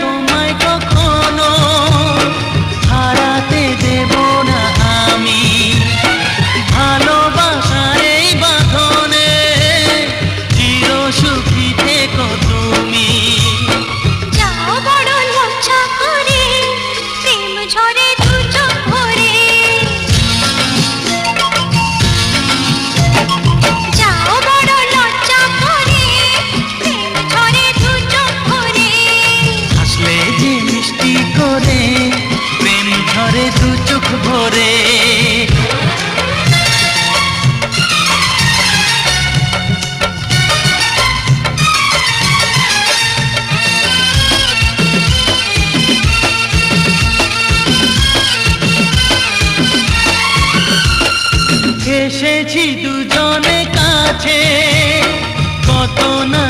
তোমায় কখনো হারাতে দেব না আমি। ভালোবাসার এই বাঁধনে চির সুখী থেকো তুমি। যাও বড় লজ্জা করে, প্রেম ঝরে দু চোখ ভরে। যাও বড় লজ্জা করে, প্রেম ঝরে দু চোখ ভরে। হাসলে যে মিষ্টি করে প্রেম ঝরে দু চোখ ভরে। এসেছি দুজনে কাছে, কত না